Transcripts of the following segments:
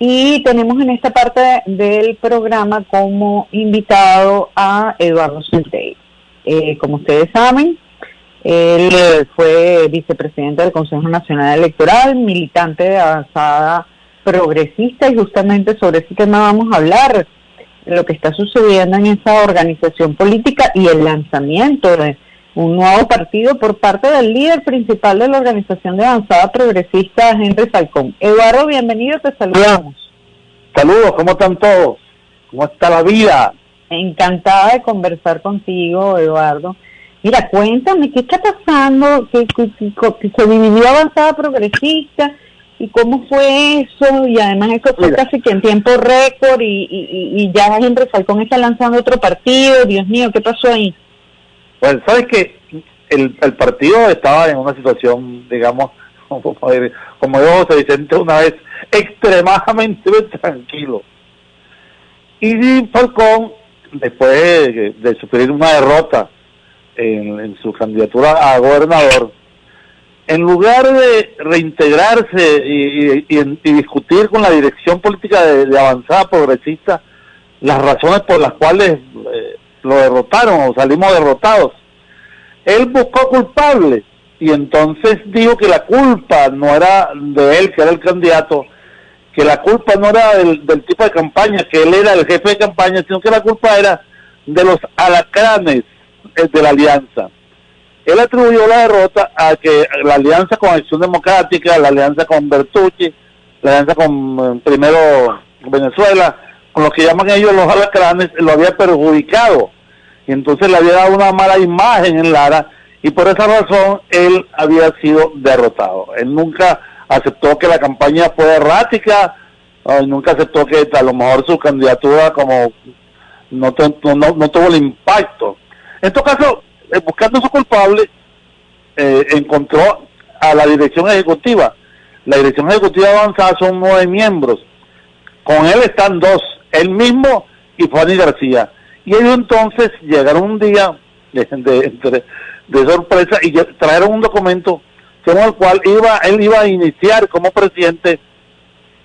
Y tenemos en esta parte del programa como invitado a Eduardo Centey. Como ustedes saben, él fue vicepresidente del Consejo Nacional Electoral, militante de Avanzada Progresista, y justamente sobre ese tema vamos a hablar, de lo que está sucediendo en esa organización política y el lanzamiento de un nuevo partido por parte del líder principal de la organización de Avanzada Progresista, Henry Falcón. Eduardo, bienvenido, te saludamos. Saludos, ¿cómo están todos? ¿Cómo está la vida? Encantada de conversar contigo, Eduardo. Mira, cuéntame, ¿qué está pasando? Que se dividió Avanzada Progresista, ¿y cómo fue eso? Y además eso fue casi que en tiempo récord, y ya Henry Falcón está lanzando otro partido. Dios mío, ¿qué pasó ahí? Pues sabes que el partido estaba en una situación, digamos, como dijo José Vicente una vez, extremadamente tranquilo. Y Falcón, después de sufrir una derrota en su candidatura a gobernador, en lugar de reintegrarse y discutir con la dirección política de Avanzada Progresista las razones por las cuales lo derrotaron o salimos derrotados, él buscó culpables y entonces dijo que la culpa no era de él, que era el candidato, que la culpa no era del tipo de campaña, que él era el jefe de campaña, sino que la culpa era de los alacranes de la alianza. Él atribuyó la derrota a que la alianza con Acción Democrática, la alianza con Bertucci, la alianza con primero Venezuela, con lo que llaman ellos los alacranes, lo había perjudicado. Y entonces le había dado una mala imagen en Lara, y por esa razón él había sido derrotado. Él nunca aceptó que la campaña fue errática, nunca aceptó que a lo mejor su candidatura como no tuvo el impacto. En todo caso, buscando su culpable, encontró a la dirección ejecutiva. La dirección ejecutiva de Avanzada son 9 miembros. Con él están 2, él mismo y Fanny García. Y ellos entonces llegaron un día de sorpresa y trajeron un documento según el cual él iba a iniciar como presidente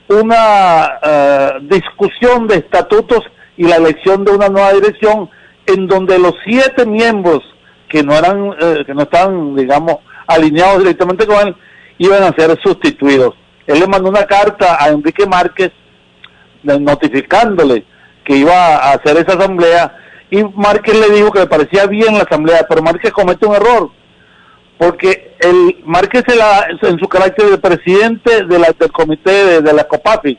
una discusión de estatutos y la elección de una nueva dirección, en donde los 7 miembros que no estaban, digamos, alineados directamente con él, iban a ser sustituidos. Él le mandó una carta a Enrique Márquez notificándole que iba a hacer esa asamblea, y Márquez le dijo que le parecía bien la asamblea, pero Márquez comete un error, porque Márquez en su carácter de presidente del comité de la COPAFI,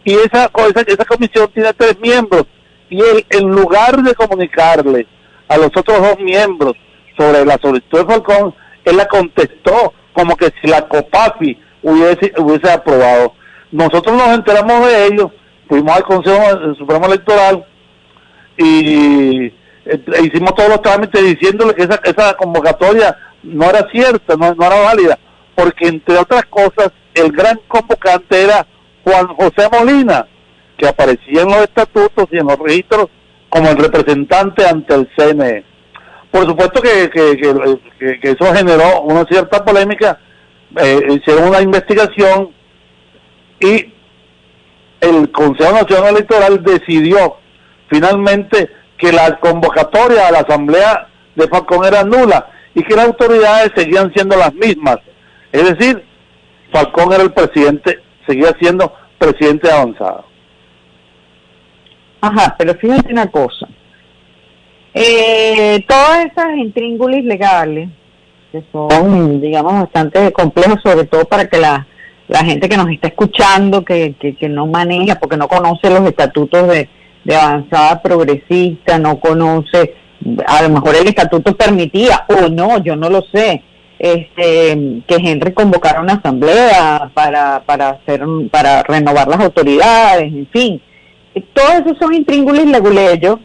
y esa comisión tiene 3 miembros, y él, en lugar de comunicarle a los otros 2 miembros sobre la solicitud de Falcón, él la contestó como que si la COPAFI hubiese aprobado. Nosotros nos enteramos de ello, fuimos al Consejo Supremo Electoral y hicimos todos los trámites diciéndole que esa convocatoria no era cierta, no era válida, porque entre otras cosas el gran convocante era Juan José Molina, que aparecía en los estatutos y en los registros como el representante ante el CNE. Por supuesto que eso generó una cierta polémica. Hicieron una investigación y el Consejo Nacional Electoral decidió finalmente que la convocatoria a la asamblea de Falcón era nula y que las autoridades seguían siendo las mismas. Es decir, Falcón era el presidente, seguía siendo presidente de Avanzada. Ajá, pero fíjate una cosa. Todas esas intríngulis legales, que son, digamos, bastante complejas, sobre todo para que la gente que nos está escuchando, que no maneja, porque no conoce los estatutos de Avanzada Progresista, no conoce, a lo mejor el estatuto permitía, o no, yo no lo sé, que Henry convocara una asamblea para renovar las autoridades, en fin. Todos esos son intríngulis leguleyos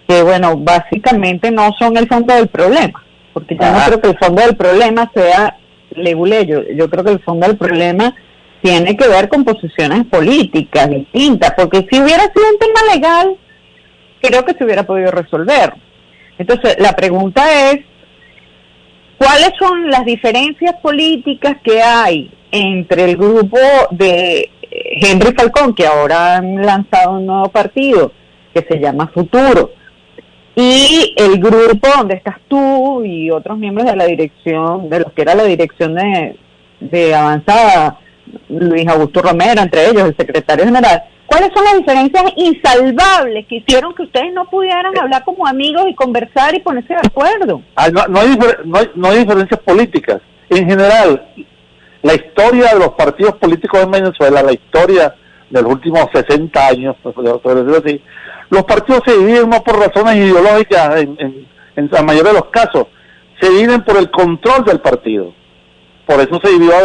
que, bueno, básicamente no son el fondo del problema, porque yo no creo que el fondo del problema sea leguleyo. Yo creo que el fondo del problema tiene que ver con posiciones políticas distintas, porque si hubiera sido un tema legal, creo que se hubiera podido resolver. Entonces, la pregunta es, ¿cuáles son las diferencias políticas que hay entre el grupo de Henry Falcón, que ahora han lanzado un nuevo partido que se llama Futuro, y el grupo donde estás tú y otros miembros de la dirección, de los que era la dirección de Avanzada, Luis Augusto Romero, entre ellos el secretario general, ¿cuáles son las diferencias insalvables que hicieron que ustedes no pudieran hablar como amigos y conversar y ponerse de acuerdo? No hay diferencias políticas. En general, la historia de los partidos políticos en Venezuela, la historia de los últimos 60 años, por decirlo así, los partidos se dividen no por razones ideológicas en la mayoría de los casos, se dividen por el control del partido. Por eso se dividió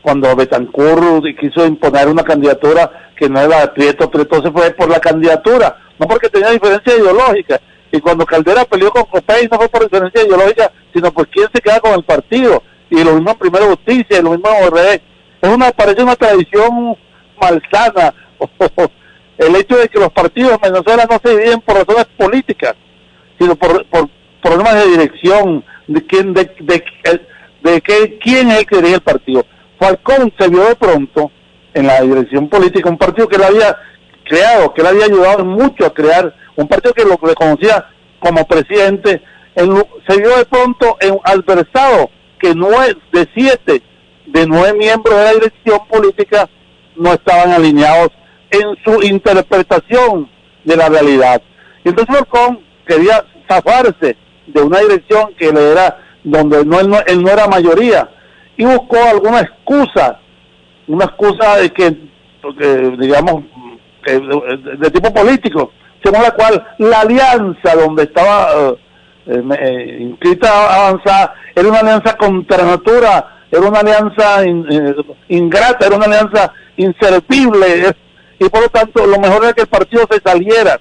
cuando Betancur quiso imponer una candidatura que no era de Prieto se fue por la candidatura, no porque tenía diferencias ideológicas. Y cuando Caldera peleó con Copey no fue por diferencia ideológica, sino por quién se queda con el partido. Y lo mismo en Primero Justicia, y lo mismo en ORD. Parece una tradición malsana. El hecho de que los partidos en Venezuela no se dividen por razones políticas, sino por problemas de dirección, quién es el que dirige el partido. Falcón se vio de pronto en la dirección política un partido que él había creado, que él había ayudado mucho a crear, un partido que lo reconocía como presidente. Se vio de pronto adversado que de 9 miembros de la dirección política no estaban alineados en su interpretación de la realidad. Y entonces Falcón quería zafarse de una dirección que le era donde él no era mayoría, y buscó alguna excusa de que digamos de tipo político, según la cual la alianza donde estaba inscrita Avanzada era una alianza contra natura, era una alianza ingrata, era una alianza inservible, y por lo tanto lo mejor era que el partido se saliera.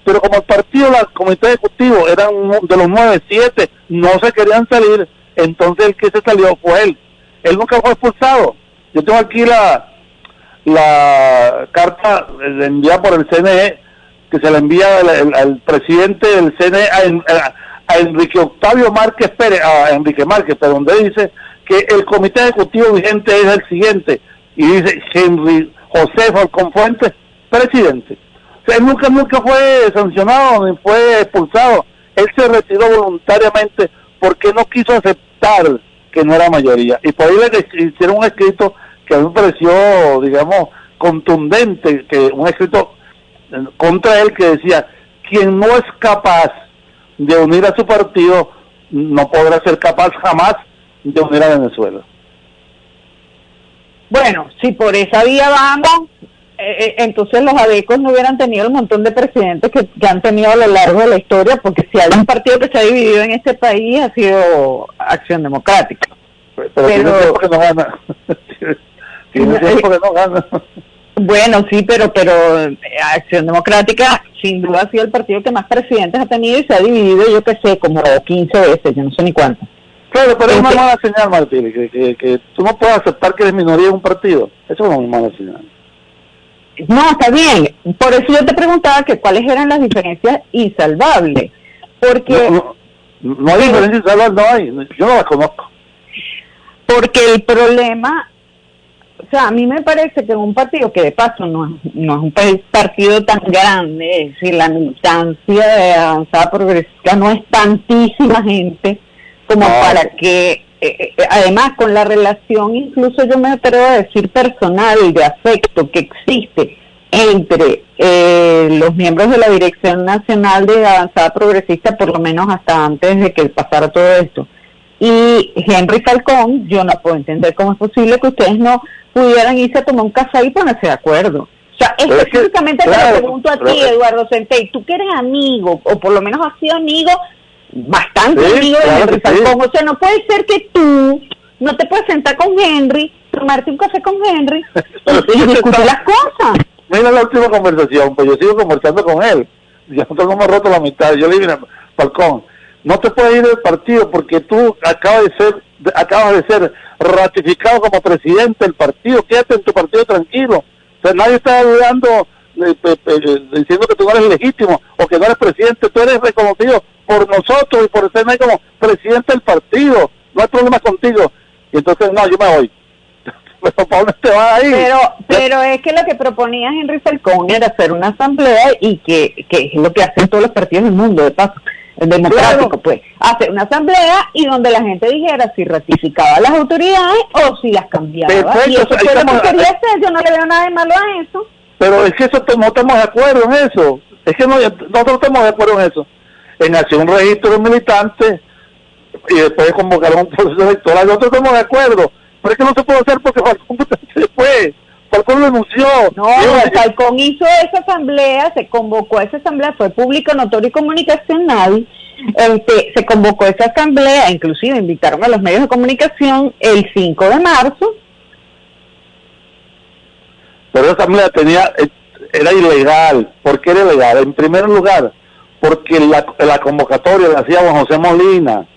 Pero como el partido, el comité ejecutivo eran de los 9, 7 no se querían salir, entonces el que se salió fue él. Él nunca fue expulsado. Yo tengo aquí la carta enviada por el CNE, que se le envía al presidente del CNE, a Enrique Octavio Márquez Pérez, a Enrique Márquez, pero donde dice que el comité ejecutivo vigente es el siguiente, y dice Henry José Falcón Fuentes, presidente. O sea, él nunca fue sancionado ni fue expulsado. Él se retiró voluntariamente porque no quiso aceptar que no era mayoría. Y por ahí le hicieron un escrito que a mí me pareció, digamos, contundente, que un escrito contra él que decía: quien no es capaz de unir a su partido no podrá ser capaz jamás de unir a Venezuela. Bueno, si por esa vía vamos, entonces los adecos no hubieran tenido el montón de presidentes que han tenido a lo largo de la historia, porque si hay un partido que se ha dividido en este país ha sido Acción Democrática. Pero tiene tiempo que no gana. Tiene tiempo que no gana. Bueno, sí, pero Acción Democrática sin duda ha sido el partido que más presidentes ha tenido y se ha dividido, yo que sé, como 15 veces, yo no sé ni cuántas. Claro, pero es una mala señal, Martín, que tú no puedes aceptar que eres minoría en un partido. Eso es una mala señal. No, está bien. Por eso yo te preguntaba que cuáles eran las diferencias insalvables. Porque no hay diferencias insalvables, no hay. Yo no las conozco. Porque el problema, o sea, a mí me parece que en un partido que de paso no es un partido tan grande, es decir, la militancia de Avanzada Progresista no es tantísima gente como para que, además con la relación, incluso yo me atrevo a decir personal y de afecto que existe entre los miembros de la Dirección Nacional de Avanzada Progresista, por lo menos hasta antes de que pasara todo esto, y Henry Falcón, yo no puedo entender cómo es posible que ustedes no pudieran irse a tomar un café y ponerse de acuerdo. O sea, específicamente te lo pregunto a ti, Eduardo Centey, tú que eres amigo, o por lo menos has sido amigo, bastante amigo de Henry Falcón. O sea, no puede ser que tú no te puedes sentar con Henry, tomarte un café con Henry y discutir las cosas. Mira la última conversación, pues yo sigo conversando con él. Ya nosotros no hemos roto la mitad. Yo le dije: Falcón, no te puedes ir del partido porque tú acabas de ser ratificado como presidente del partido. Quédate en tu partido tranquilo. O sea, nadie está dudando, diciendo que tú no eres legítimo o que no eres presidente. Tú eres reconocido por nosotros y por ser como presidente del partido. No hay problema contigo. Y entonces, no, yo me voy. pero ¿para dónde te vas ahí? Pero es que lo que proponía Henry Falcón era hacer una asamblea y que es lo que hacen todos los partidos del mundo, de paso, el democrático, claro. Pues, hacer una asamblea y donde la gente dijera si ratificaba las autoridades o si las cambiaba. Perfecto, y eso fue lo que quería hacer, yo no le veo nada de malo a eso. Pero es que eso no estamos de acuerdo en eso, es que nosotros estamos de acuerdo en eso, en hacer un registro de militantes y después convocar un proceso electoral. Nosotros estamos de acuerdo, pero es que no se puede hacer porque Falcón se fue, Falcón renunció. No, Falcón hizo esa asamblea, se convocó a esa asamblea, fue público, notorio y comunicacional, se convocó a esa asamblea, inclusive invitaron a los medios de comunicación el 5 de marzo. Pero esa asamblea era ilegal. ¿Por qué era ilegal? En primer lugar, porque la convocatoria la hacía Juan José Molina.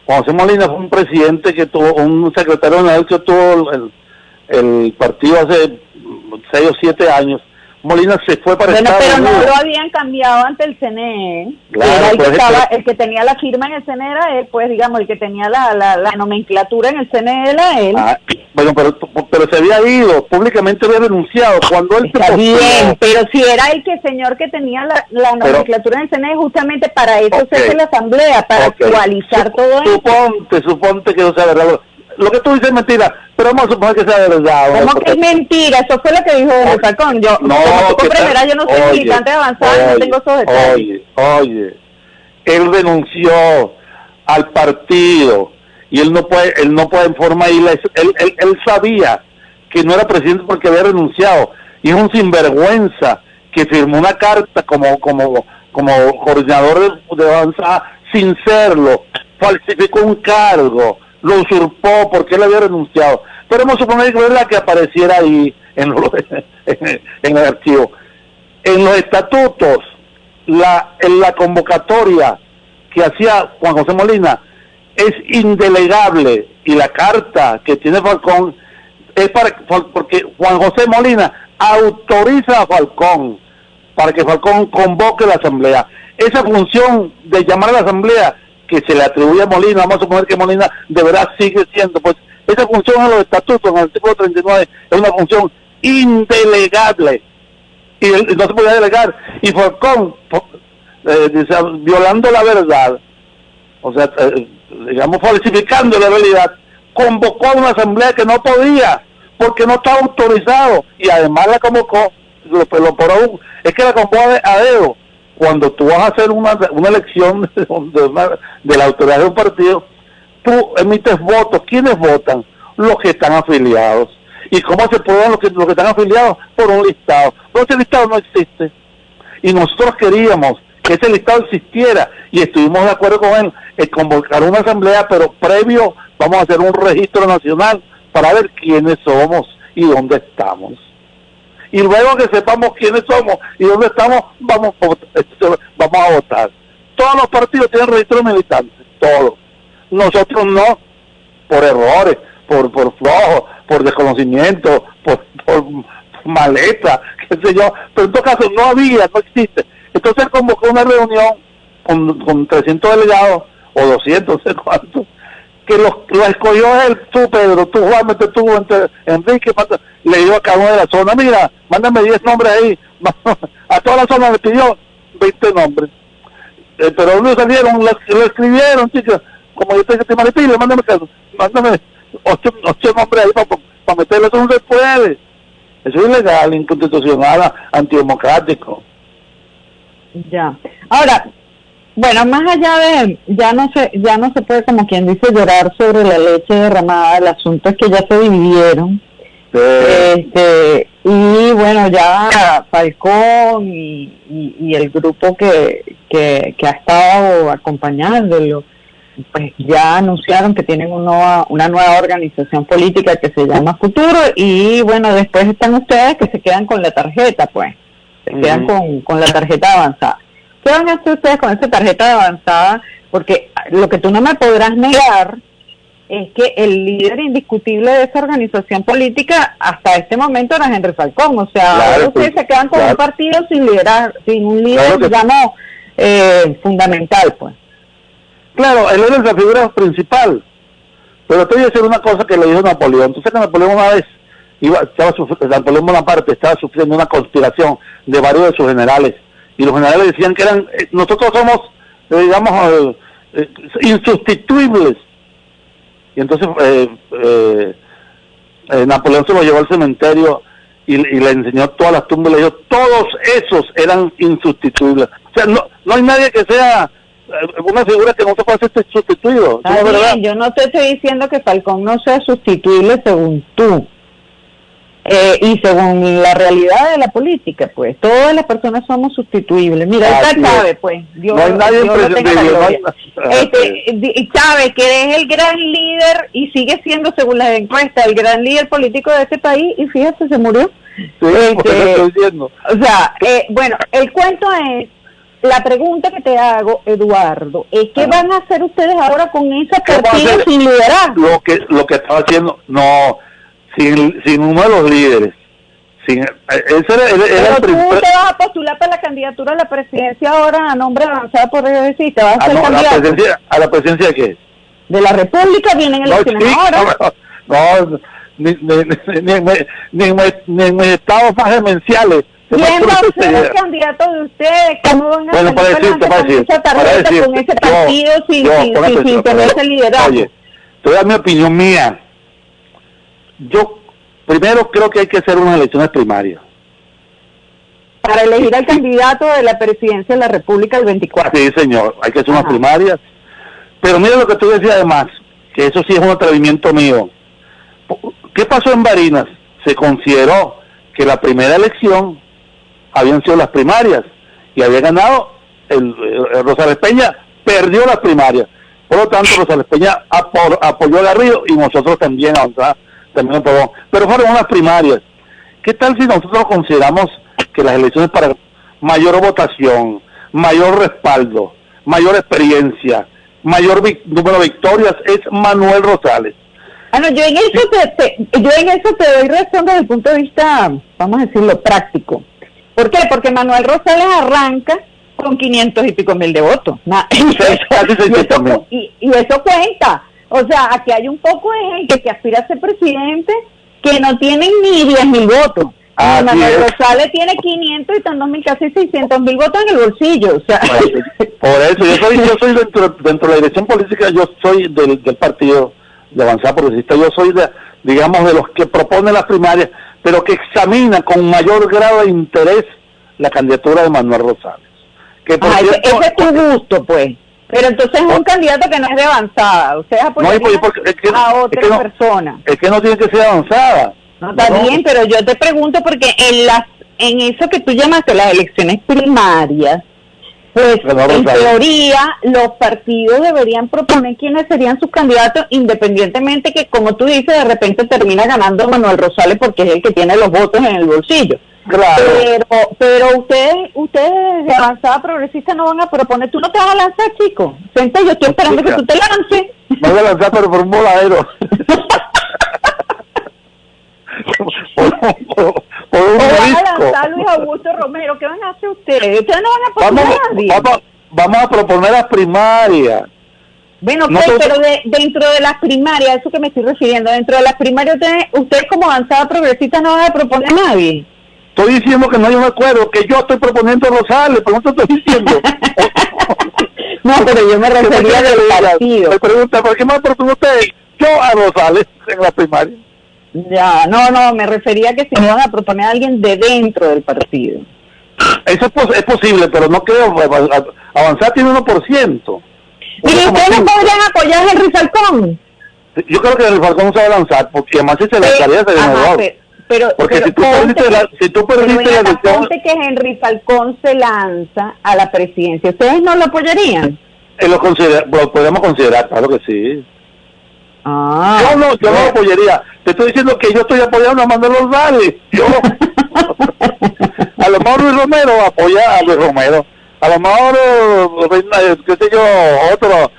Juan José Molina fue un presidente que tuvo, un secretario general que tuvo el partido hace 6 o 7 años. Molina se fue para Estados Unidos. Pero no lo habían cambiado ante el CNE. Claro, era el que tenía la firma en el CNE era él, pues digamos, el que tenía la nomenclatura en el CNE era él. Bueno, pero se había ido, públicamente había renunciado. Cuando él Está bien, pero si era el señor que tenía la nomenclatura en el CNE, justamente para eso se hace la asamblea, para actualizar todo eso. Suponte que no sea verdad. Lo que tú dices es mentira, pero vamos a suponer que sea verdad. ¿Cómo que es mentira? Eso fue lo que dijo Falcón. Yo no soy militante avanzado, no tengo esos detalles. Oye, él renunció al partido y él no puede en forma él sabía que no era presidente porque había renunciado, y es un sinvergüenza que firmó una carta como coordinador de avanzada sin serlo, falsificó un cargo, lo usurpó porque él había renunciado. Pero vamos a suponer que es la que apareciera ahí en el archivo. En los estatutos, en la convocatoria que hacía Juan José Molina es indelegable, y la carta que tiene Falcón es porque Juan José Molina autoriza a Falcón para que Falcón convoque la asamblea. Esa función de llamar a la asamblea que se le atribuye a Molina, vamos a suponer que Molina de verdad sigue siendo, pues esa función en los estatutos, en el artículo 39, es una función indelegable y no se podía delegar, y Falcón violando la verdad, o sea, digamos falsificando la realidad, convocó a una asamblea que no podía porque no estaba autorizado, y además la convocó, es que la convocó a dedo. Cuando tú vas a hacer una elección de la autoridad de un partido, tú emites votos. ¿Quiénes votan? Los que están afiliados. ¿Y cómo se prueban los que están afiliados? Por un listado. Pero ese listado no existe. Y nosotros queríamos que ese listado existiera, y estuvimos de acuerdo con él en convocar una asamblea, pero previo vamos a hacer un registro nacional para ver quiénes somos y dónde estamos. Y luego que sepamos quiénes somos y dónde estamos, vamos a votar. Todos los partidos tienen registro de militantes, todos. Nosotros no, por errores, por flojos, por desconocimiento, por maleta, qué sé yo, pero en todo caso no existe. Entonces él convocó una reunión con 300 delegados, o 200, no sé cuántos, que lo escogió él, tú Pedro, tú Juan, tú Enrique, le dio a cada uno de la zona, mira, mándame 10 nombres ahí, a toda la zona le pidió 20 nombres, pero unos salieron, lo escribieron, chicos, como yo te manipilo, mándame 8 nombres ahí para meterlo, eso no se puede, eso es ilegal, inconstitucional, antidemocrático. Ya, ahora, bueno, más allá de, ya no se puede, como quien dice, llorar sobre la leche derramada. El asunto es que ya se dividieron. Y bueno, ya Falcón y el grupo que ha estado acompañándolo, pues ya anunciaron que tienen una nueva organización política que se llama Futuro, y bueno, después están ustedes que se quedan con la tarjeta, pues, se quedan con la tarjeta avanzada. ¿Qué van a hacer ustedes con esa tarjeta avanzada? Porque lo que tú no me podrás negar es que el líder indiscutible de esa organización política hasta este momento era Henry Falcón. O sea, claro, ahora ustedes se quedan con un partido sin un líder, digamos, fundamental, pues. Claro, él es la figura principal. Pero te voy a decir una cosa que le dijo Napoleón. Tú sabes que Napoleón una vez Napoleón Bonaparte estaba sufriendo una conspiración de varios de sus generales, y los generales decían que nosotros somos, digamos, insustituibles. Y entonces Napoleón se lo llevó al cementerio y le enseñó todas las tumbas y le dijo, todos esos eran insustituibles. O sea, no hay nadie que sea una figura que no se pueda ser sustituido. ¿Es verdad? Yo no te estoy diciendo que Falcón no sea sustituible según tú. Y según la realidad de la política, pues, todas las personas somos sustituibles. Mira, está Chávez, pues, no hay nadie imprescindible. Chávez, que es el gran líder y sigue siendo, según las encuestas, el gran líder político de este país, y fíjate, se murió. Sí, estoy diciendo. O sea, bueno, el cuento es, la pregunta que te hago, Eduardo, es ¿qué van a hacer ustedes ahora con esa partida sin liderazgo? Lo que estaba haciendo, no... Sin uno de los líderes. Ese era tú te vas a postular para la candidatura a la presidencia ahora a nombre de Avanzada Progresista. ¿Vas a ser candidato? ¿A la presidencia de qué? De la República, vienen elecciones ahora. Ni en mis estados más demenciales. ¿Quién va a ser el candidato de ustedes? ¿Cómo van a hacer con esa tarjeta, con ese partido sin tener ese liderazgo? Oye, te voy a dar mi opinión mía. Yo primero creo que hay que hacer unas elecciones primarias. Para elegir al candidato de la presidencia de la República el 24. Sí, señor, hay que hacer unas primarias. Pero mira lo que tú decías además, que eso sí es un atrevimiento mío. ¿Qué pasó en Barinas? Se consideró que la primera elección habían sido las primarias y había ganado el Rosales Peña, perdió las primarias. Por lo tanto, Rosales Peña apoyó a Garrido y nosotros también pero fueron unas primarias. ¿Qué tal si nosotros consideramos que las elecciones para mayor votación, mayor respaldo, mayor experiencia, mayor número de victorias es Manuel Rosales? Bueno, yo en eso te doy razón desde el punto de vista, vamos a decirlo, práctico. ¿Por qué? Porque Manuel Rosales arranca con 500 y pico mil de votos. Y eso cuenta. O sea, aquí hay un poco de gente que aspira a ser presidente que no tienen ni 10.000 votos. Manuel Rosales tiene 500 y tantos mil, casi 600.000 votos en el bolsillo. O sea. Por eso, yo soy dentro de la dirección política, yo soy del partido de Avanzada Progresista, yo soy digamos, de los que proponen las primarias, pero que examina con mayor grado de interés la candidatura de Manuel Rosales. Que por cierto, ese es tu gusto, pues. Pero entonces es un candidato que no es de Avanzada. Ustedes apoyan a otra persona. Es que no tiene que ser Avanzada. No, está bien, pero yo te pregunto porque en eso que tú llamaste las elecciones primarias, pues en teoría los partidos deberían proponer quiénes serían sus candidatos, independientemente que, como tú dices, de repente termina ganando Manuel Rosales porque es el que tiene los votos en el bolsillo. Claro. Pero ustedes de Avanzada Progresista no van a proponer. Tú no te vas a lanzar, chico. Sente, yo estoy esperando que tú te lances. Me voy a lanzar, pero por un voladero. por un van a lanzar Luis Augusto Romero. ¿Qué van a hacer ustedes? Ustedes no van a proponer a nadie. Vamos a proponer las primarias. Bueno, pero dentro de las primarias, eso que me estoy refiriendo, dentro de las primarias, ustedes como Avanzada Progresista no van a proponer a nadie. Estoy diciendo que no hay un acuerdo, que yo estoy proponiendo Rosales, pero no te estoy diciendo. No, pero yo me refería del partido. Me pregunta, ¿por qué me propone usted? Yo a Rosales en la primaria. Ya, no, me refería que si no van a proponer a alguien de dentro del partido. Eso es posible, pero no creo. Avanzar tiene 1%. ¿Y ustedes no podrían apoyar a Henry Falcón? Yo creo que el Falcón no se va a lanzar, porque además si se lanzaría sería mejor. Porque si tú perdiste la elección... Ponte que Henry Falcón se lanza a la presidencia, ¿ustedes no lo apoyarían? Lo podemos considerar, claro que sí. Yo no lo apoyaría. Te estoy diciendo que yo estoy apoyando a Manuel Rosales. A lo mejor Luis Romero apoya a Luis Romero. A lo mejor, qué sé yo, otro,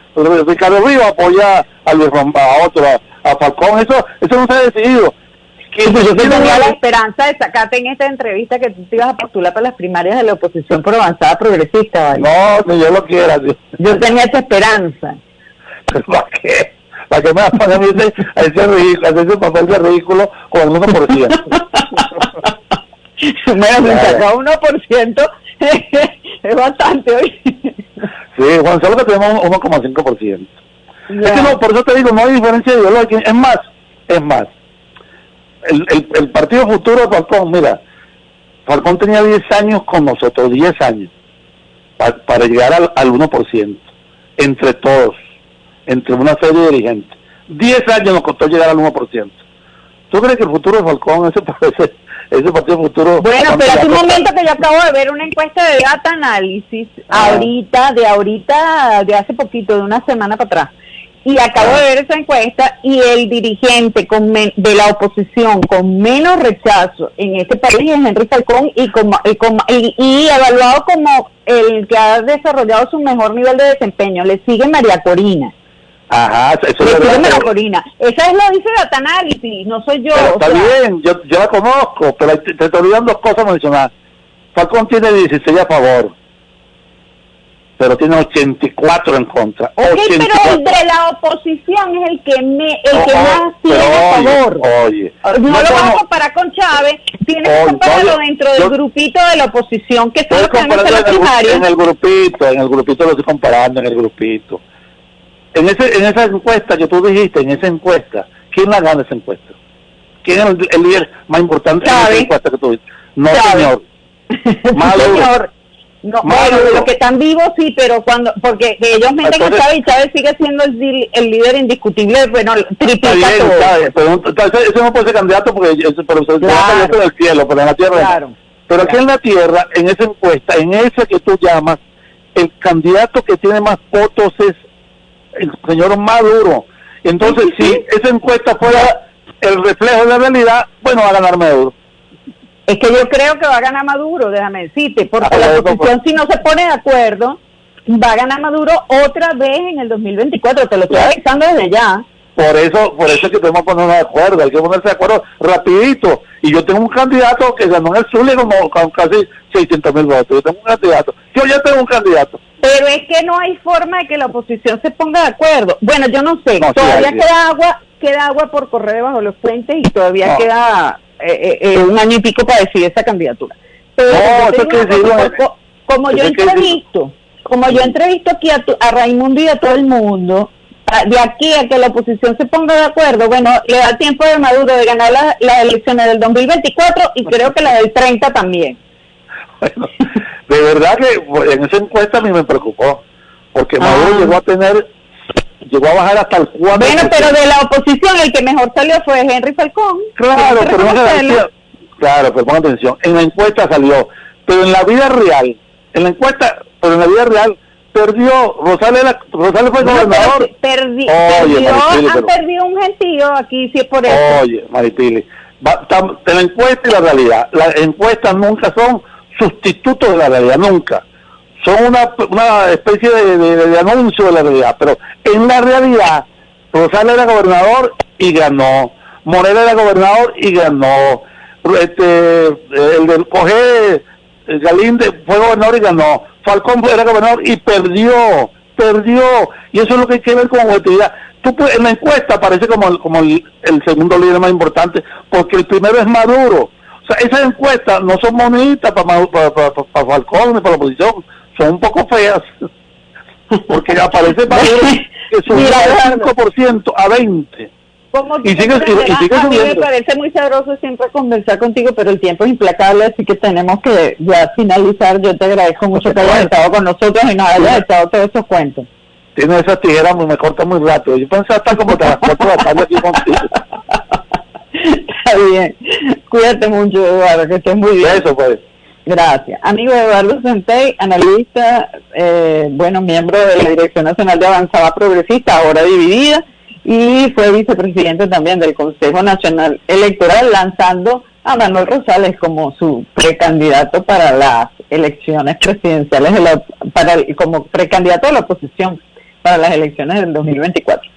Ricardo Rivas apoya a Luis Romero, a otro, a Falcón. Eso no se ha decidido. Yo tenía la esperanza de sacarte en esta entrevista que tú te ibas a postular para las primarias de la oposición por Avanzada Progresista, ¿vale? No, ni yo lo quiera. Yo tenía esa esperanza. ¿Para qué? para que me hagan a mí ese papel de ridículo con el 1%. Bueno, si saca 1% es bastante hoy. Sí, Juan, solo que tenemos 1,5%. Ya. Es que no, por eso te digo, no hay diferencia ideológica. Es más, el Partido Futuro de Falcón, mira, Falcón tenía 10 años con nosotros, 10 años, para llegar al 1%, entre todos, entre una serie de dirigentes. 10 años nos costó llegar al 1%. ¿Tú crees que el futuro de Falcón, ese Partido Futuro... Bueno, pero hace un momento que yo acabo de ver una encuesta de Data Análisis, de hace poquito, de una semana para atrás, y acabo de ver esa encuesta, y el dirigente de la oposición con menos rechazo en este país es Henry Falcón, y evaluado como el que ha desarrollado su mejor nivel de desempeño. Le sigue María Corina. Ajá, eso Le es sigue verdad. María Corina. Esa es lo dice Data Análisis, no soy yo. Pero está bien, yo la conozco, pero te estoy olvidando dos cosas mencionadas. Falcón tiene 16 a favor, pero tiene 84 en contra. Ok, 84. pero el de la oposición es el que más tiene a favor. Oye, No lo vamos a comparar con Chávez, tienes que compararlo dentro del grupito de la oposición que son los que van a hacer la primaria. En el grupito lo estoy comparando, en el grupito. En esa encuesta que tú dijiste, ¿quién la gana esa encuesta? ¿Quién es el líder más importante en esa encuesta que tú dijiste? No, señor. Señor. No, bueno, de los que están vivos sí, pero porque ellos meten a Chávez, y Chávez sigue siendo el líder indiscutible, bueno, triplica todo. Chávez, pero entonces ese no puede ser candidato porque claro, en el cielo, pero en la tierra. Claro. Pero aquí en la tierra, en esa encuesta, en ese que tú llamas, el candidato que tiene más votos es el señor Maduro. Entonces, si esa encuesta fuera el reflejo de la realidad, bueno, va a ganar Maduro. Es que yo creo que va a ganar Maduro, déjame decirte, porque la oposición, si no se pone de acuerdo, va a ganar Maduro otra vez en el 2024, te lo estoy avisando desde ya. Por eso es que tenemos que ponernos de acuerdo, hay que ponerse de acuerdo rapidito. Y yo tengo un candidato que ganó en el Zulia con casi 600,000 votos. Yo tengo un candidato. Yo ya tengo un candidato. Pero es que no hay forma de que la oposición se ponga de acuerdo. Bueno, yo no sé, todavía queda agua por correr debajo de los puentes y todavía queda un año y pico para decidir esa candidatura. Pero como yo entrevisto aquí a Raimundo y a todo el mundo, de aquí a que la oposición se ponga de acuerdo, bueno, le da tiempo de Maduro de ganar las elecciones del 2024 y creo que las del 30 también. Bueno, de verdad que en esa encuesta a mí me preocupó, porque Maduro llegó a bajar hasta el 4%. Bueno, pero de la oposición el que mejor salió fue Henry Falcón. Claro, pero pon atención, en la encuesta salió, pero en la vida real, perdió. Rosales fue gobernador. Han perdido un gentío aquí, si es por eso. Oye, Maripili, de la encuesta y la realidad. Las encuestas nunca son sustitutos de la realidad, nunca. Son una especie de anuncio de la realidad. Pero en la realidad, Rosales era gobernador y ganó. Moreno era gobernador y ganó. El del COGE, Galíndez, fue gobernador y ganó. Falcón era gobernador y perdió, y eso es lo que hay que ver con objetividad. En la encuesta aparece como el segundo líder más importante, porque el primero es Maduro. O sea, esas encuestas no son bonitas para Falcón ni para la oposición, son un poco feas, porque aparece Maduro que subió de 5% a 20%. Y sigue a mí me parece muy sabroso siempre conversar contigo, pero el tiempo es implacable, así que tenemos que ya finalizar. Yo te agradezco mucho que hayas estado con nosotros y nos hayas echado todos esos cuentos. Tienes esas tijeras, me corta muy rápido. Yo pensaba estar como te las corto la tarde aquí contigo. Está bien. Cuídate mucho, Eduardo, que estés muy bien. Eso pues. Gracias. Amigo Eduardo Centey, analista, miembro de la Dirección Nacional de Avanzada Progresista, ahora dividida, y fue vicepresidente también del Consejo Nacional Electoral, lanzando a Manuel Rosales como su precandidato para las elecciones presidenciales, como precandidato de la oposición para las elecciones del 2024.